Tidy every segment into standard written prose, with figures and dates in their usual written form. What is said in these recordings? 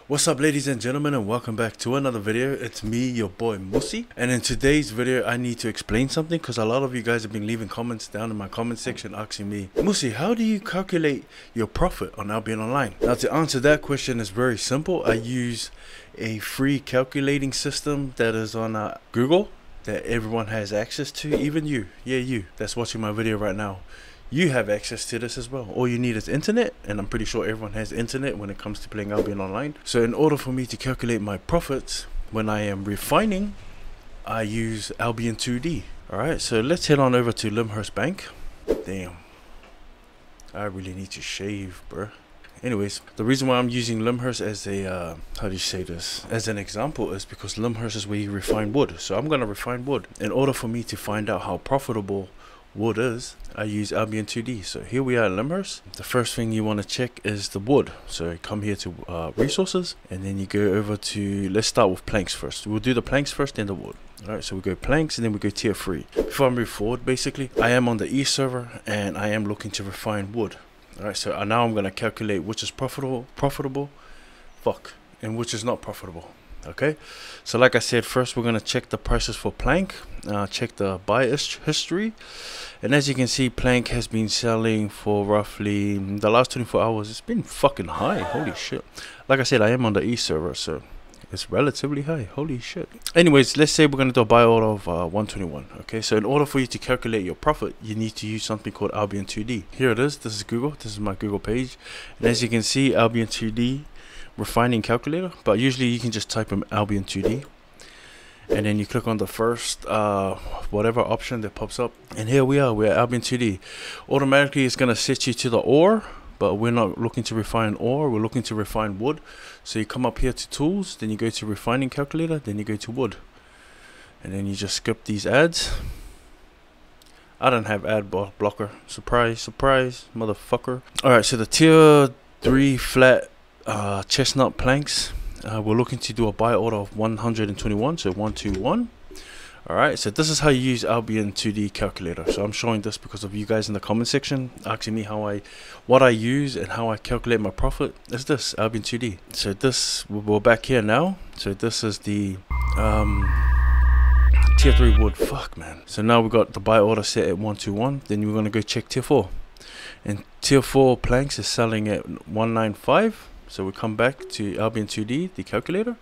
What's up, ladies and gentlemen, and welcome back to another video. It's me, your boy Musi, and in today's video I need to explain something because a lot of you guys have been leaving comments down in my comment section asking me, Musi, how do you calculate your profit on Albion Online? Now, to answer that question is very simple. I use a free calculating system that is on Google that everyone has access to, even you. Yeah, you that's watching my video right now. You have access to this as well. All you need is internet, and I'm pretty sure everyone has internet when it comes to playing Albion Online. So in order for me to calculate my profits when I am refining, I use Albion 2D. Alright, so let's head on over to Lyndhurst Bank. Damn, I really need to shave, bruh. Anyways, the reason why I'm using Lyndhurst as a, how do you say this, as an example is because Lyndhurst is where you refine wood. So I'm going to refine wood. In order for me to find out how profitable wood is, I use Albion 2D. So here we are at Lyndhurst. The first thing you want to check is the wood. So you come here to resources, and then you go over to, let's start with planks first. We'll do the planks first, then the wood. Alright, so we go planks and then we go tier 3. Before I move forward, basically, I am on the East server and I am looking to refine wood. Alright, so now I'm going to calculate which is profitable, and which is not profitable. Okay, so like I said, first we're going to check the prices for plank, check the buy history, and as you can see, plank has been selling for roughly the last 24 hours. It's been fucking high. Holy shit. Like I said, I am on the East server, so it's relatively high. Holy shit. Anyways, let's say we're going to do a buy order of 121. Okay, so in order for you to calculate your profit, you need to use something called Albion 2D. Here it is. This is Google. This is my Google page, and as you can see, Albion 2D refining calculator, but usually you can just type in Albion 2D and then you click on the first whatever option that pops up, and here we're at Albion 2D. Automatically it's going to set you to the ore, but we're not looking to refine ore, we're looking to refine wood. So you come up here to tools, then you go to refining calculator, then you go to wood, and then you just skip these ads. I don't have ad blocker. Surprise, surprise, motherfucker. Alright, so the tier 3 flat chestnut planks, we're looking to do a buy order of 121, so 121. Alright, so this is how you use Albion 2D calculator. So I'm showing this because of you guys in the comment section asking me what I use and how I calculate my profit. Is this Albion 2D. So this, we're back here now. So this is the tier 3 wood. Fuck, man. So now we got the buy order set at 121. Then we're going to go check tier 4, and tier 4 planks is selling at 195. So we come back to Albion 2D, the calculator,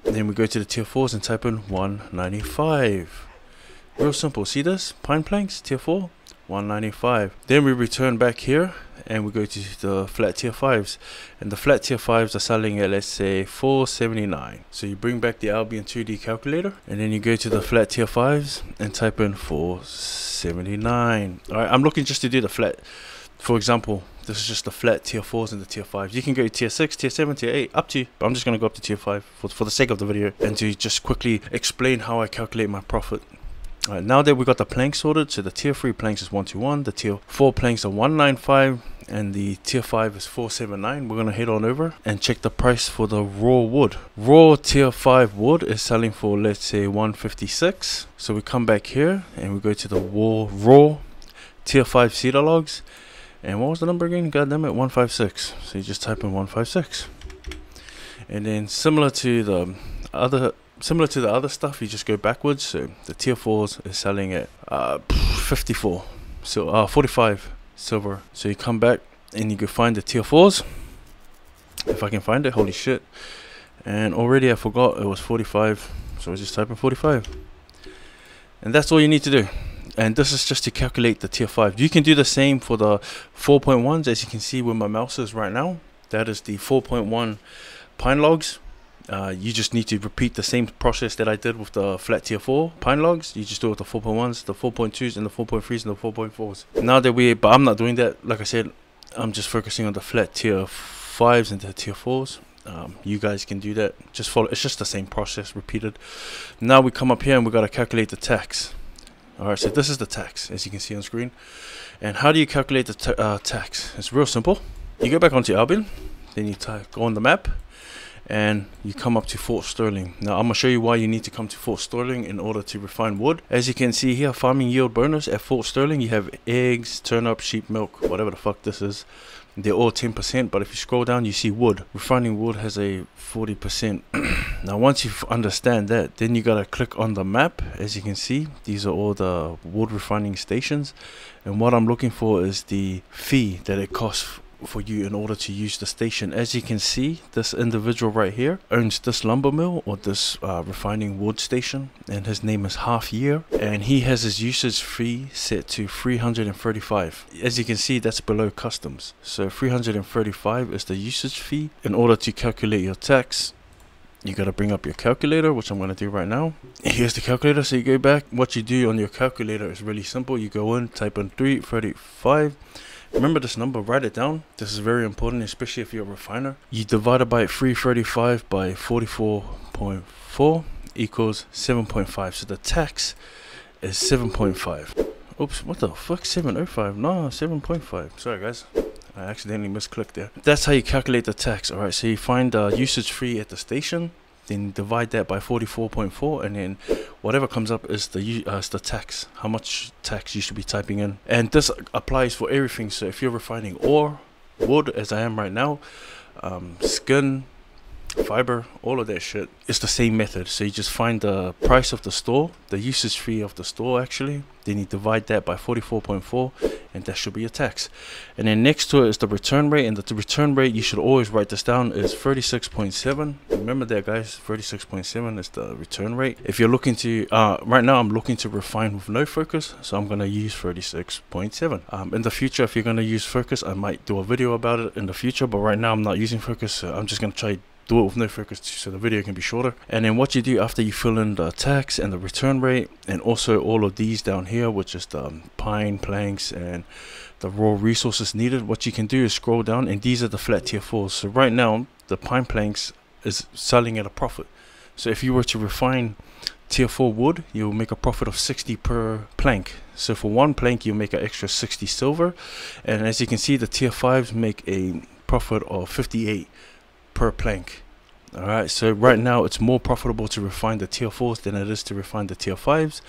and then we go to the tier 4s and type in 195. Real simple. See this? Pine planks, tier 4, 195. Then we return back here and we go to the flat tier 5s. And the flat tier 5s are selling at, let's say, 479. So you bring back the Albion 2D calculator and then you go to the flat tier 5s and type in 479. Alright, I'm looking just to do the flat. For example, this is just the flat tier 4s and the tier 5s. You can go to tier 6, tier 7, tier 8, up to you. But I'm just going to go up to tier 5 for the sake of the video and to just quickly explain how I calculate my profit. Alright, now that we got the planks sorted, so the tier 3 planks is 121, the tier 4 planks are 195, and the tier 5 is 479. We're going to head on over and check the price for the raw wood. Raw tier 5 wood is selling for, let's say, 156. So we come back here and we go to the raw tier 5 cedar logs. And what was the number again? God damn it, 156. So you just type in 156. And then similar to the other stuff, you just go backwards. So the tier 4s is selling at 54. So 45 silver. So you come back and you go find the tier 4s. If I can find it, holy shit. And already I forgot it was 45. So I just type in 45. And that's all you need to do. And this is just to calculate the tier 5. You can do the same for the 4.1s, as you can see where my mouse is right now. That is the 4.1 pine logs. You just need to repeat the same process that I did with the flat tier 4 pine logs. You just do it with the 4.1s, the 4.2s, and the 4.3s, and the 4.4s. Now that but I'm not doing that. Like I said, I'm just focusing on the flat tier 5s and the tier 4s. You guys can do that. Just follow. It's just the same process repeated. Now we come up here and we got to calculate the tax. Alright, so this is the tax, as you can see on screen. And how do you calculate the tax? It's real simple. You go back onto Albion, then you go on the map, and you come up to Fort Sterling. Now I'm gonna show you why you need to come to Fort Sterling in order to refine wood. As you can see here, farming yield bonus at Fort Sterling, you have eggs, turnip, sheep milk, whatever the fuck this is. They're all 10%, but if you scroll down, you see wood. Refining wood has a 40%. Now once you understand that, then you gotta click on the map. As you can see, these are all the wood refining stations, and what I'm looking for is the fee that it costs for you in order to use the station. As you can see, this individual right here owns this lumber mill or this refining wood station, and his name is Half Year, and he has his usage fee set to 335. As you can see, that's below customs, so 335 is the usage fee. In order to calculate your tax, you got to bring up your calculator, which I'm going to do right now. Here's the calculator. So you go back, what you do on your calculator is really simple. You go in, type in 335. Remember this number, write it down. This is very important, especially if you're a refiner. You divide it by 335 by 44.4 equals 7.5. So the tax is 7.5. Oops, what the fuck? 705? No, 7.5. Sorry guys, I accidentally misclicked there. That's how you calculate the tax. Alright, so you find usage fee at the station, then divide that by 44.4, and then whatever comes up is the tax, how much tax you should be typing in. And this applies for everything. So if you're refining ore, wood, as I am right now, skin, fiber, all of that shit, it's the same method. So you just find the price of the store, the usage fee of the store actually, then you divide that by 44.4, and that should be your tax. And then next to it is the return rate, and the return rate, you should always write this down, is 36.7. remember that guys, 36.7 is the return rate. If you're looking to right now I'm looking to refine with no focus, so I'm going to use 36.7. In the future, if you're going to use focus, I might do a video about it in the future, but right now I'm not using focus, so I'm just going to try do it with no focus so the video can be shorter. And then what you do after you fill in the tax and the return rate, and also all of these down here, which is the pine planks and the raw resources needed, what you can do is scroll down, and these are the flat tier 4s. So right now the pine planks is selling at a profit. So if you were to refine tier 4 wood, you'll make a profit of 60 per plank. So for one plank you make an extra 60 silver, and as you can see, the tier 5s make a profit of 58 per plank. Alright, so right now it's more profitable to refine the tier 4s than it is to refine the tier 5s.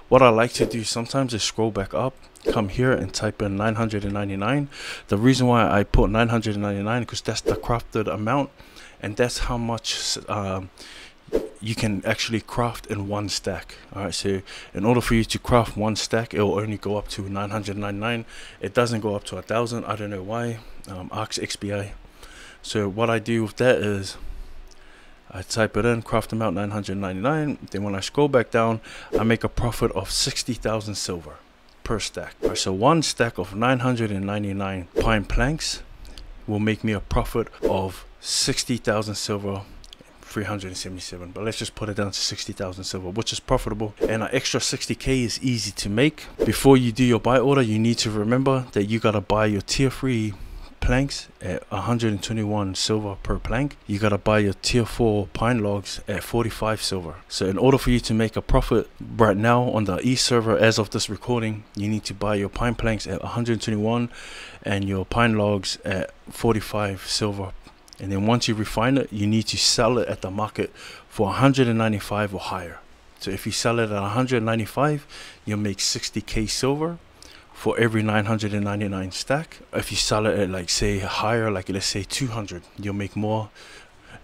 What I like to do sometimes is scroll back up, come here and type in 999. The reason why I put 999 because that's the crafted amount, and that's how much you can actually craft in one stack. Alright, so in order for you to craft one stack, it will only go up to 999. It doesn't go up to 1,000. I don't know why. Arcs XBI. So what I do with that is I type it in, craft amount 999. Then when I scroll back down, I make a profit of 60,000 silver per stack. Right, so one stack of 999 pine planks will make me a profit of 60,000 silver, 377. But let's just put it down to 60,000 silver, which is profitable, and an extra 60k is easy to make. Before you do your buy order, you need to remember that you gotta buy your tier 3 planks at 121 silver per plank. You gotta buy your tier 4 pine logs at 45 silver. So in order for you to make a profit right now on the East server as of this recording, you need to buy your pine planks at 121 and your pine logs at 45 silver. And then once you refine it, you need to sell it at the market for 195 or higher. So if you sell it at 195, you'll make 60k silver for every 999 stack. If you sell it at, like, say higher, like let's say 200, you'll make more,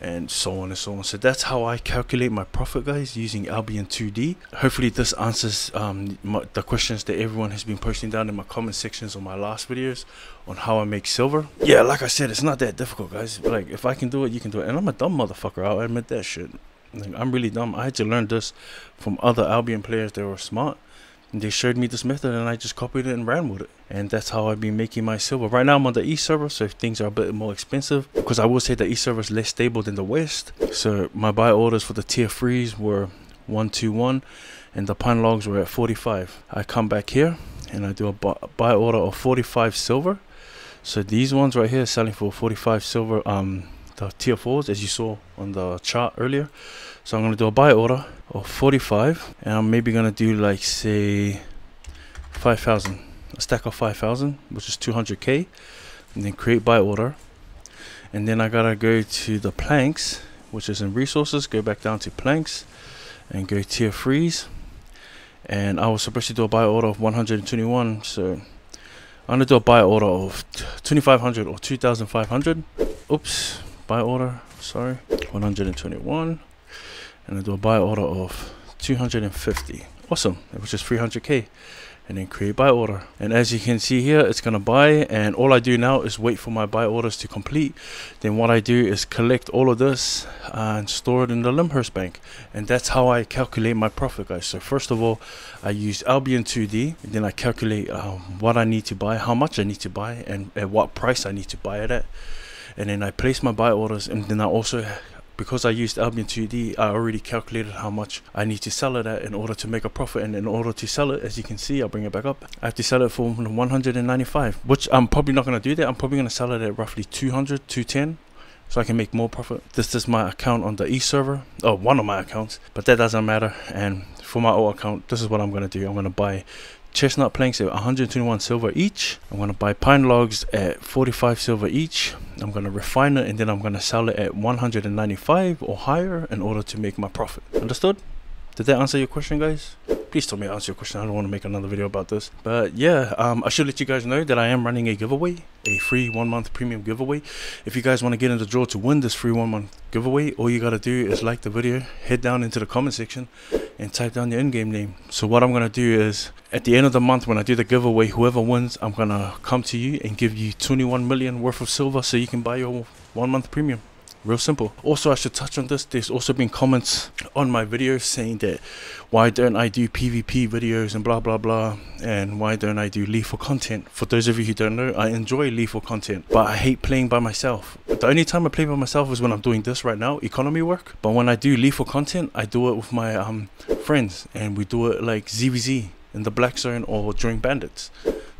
and so on and so on. So that's how I calculate my profit, guys, using Albion 2D. Hopefully this answers the questions that everyone has been posting down in my comment sections on my last videos on how I make silver. Yeah, like I said, it's not that difficult, guys. Like, if I can do it, you can do it. And I'm a dumb motherfucker, I'll admit that shit. Like, I'm really dumb. I had to learn this from other Albion players that were smart. They showed me this method and I just copied it and ran with it, and that's how I've been making my silver. Right now I'm on the East server, so things are a bit more expensive, because I will say the East server is less stable than the West. So my buy orders for the tier 3s were 121 and the pine logs were at 45. I come back here and I do a buy order of 45 silver. So these ones right here are selling for 45 silver, the tier 4s, as you saw on the chart earlier. So I'm going to do a buy order of 45, and I'm maybe going to do, like, say 5,000, a stack of 5,000, which is 200k, and then create buy order. And then I gotta go to the planks, which is in resources. Go back down to planks and go tier 3s. And I was supposed to do a buy order of 121, so I'm gonna do a buy order of 2500 or 2500. Oops, buy order, sorry, 121. And I do a buy order of 250. Awesome, which is 300k. And then create buy order, and as you can see here, it's gonna buy, and all I do now is wait for my buy orders to complete. Then what I do is collect all of this and store it in the Limhurst bank, and that's how I calculate my profit, guys. So first of all, I use Albion 2D, and then I calculate what I need to buy, how much I need to buy, and at what price I need to buy it at. And then I place my buy orders, and then I also, because I used Albion 2D, I already calculated how much I need to sell it at in order to make a profit. And in order to sell it, as you can see, I'll bring it back up, I have to sell it for 195, which I'm probably not going to do that. I'm probably going to sell it at roughly 200, 210, so I can make more profit. This is my account on the East server, oh, one of my accounts, but that doesn't matter. And for my old account, this is what I'm going to do. I'm going to buy chestnut planks at 121 silver each. I'm going to buy pine logs at 45 silver each. I'm going to refine it, and then I'm going to sell it at 195 or higher in order to make my profit. Understood? Did that answer your question, guys? Please tell me to answer your question. I don't want to make another video about this. But yeah, I should let you guys know that I am running a giveaway, a free 1 month premium giveaway. If you guys want to get in the draw to win this free 1 month giveaway, all you got to do is like the video, head down into the comment section and type down your in-game name. So what I'm going to do is, at the end of the month when I do the giveaway, whoever wins, I'm going to come to you and give you 21 million worth of silver so you can buy your 1 month premium. Real simple. Also, I should touch on this. There's also been comments on my videos saying that why don't I do PvP videos and blah blah blah, and why don't I do lethal content. For those of you who don't know, I enjoy lethal content, but I hate playing by myself. The only time I play by myself is when I'm doing this right now, economy work. But when I do lethal content, I do it with my friends, and we do it like ZVZ in the Black Zone or during bandits.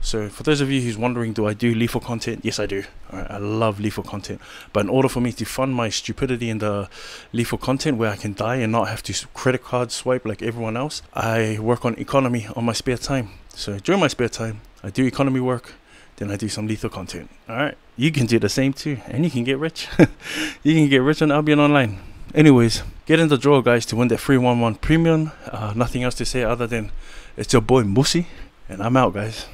So for those of you who's wondering, do I do lethal content? Yes, I do. Alright, I love lethal content. But in order for me to fund my stupidity in the lethal content where I can die and not have to credit card swipe like everyone else, I work on economy on my spare time. So during my spare time, I do economy work, then I do some lethal content. Alright, you can do the same too, and you can get rich. You can get rich on Albion Online. Anyways, get in the draw, guys, to win that free 1 month premium. Nothing else to say other than it's your boy Musi, and I'm out, guys.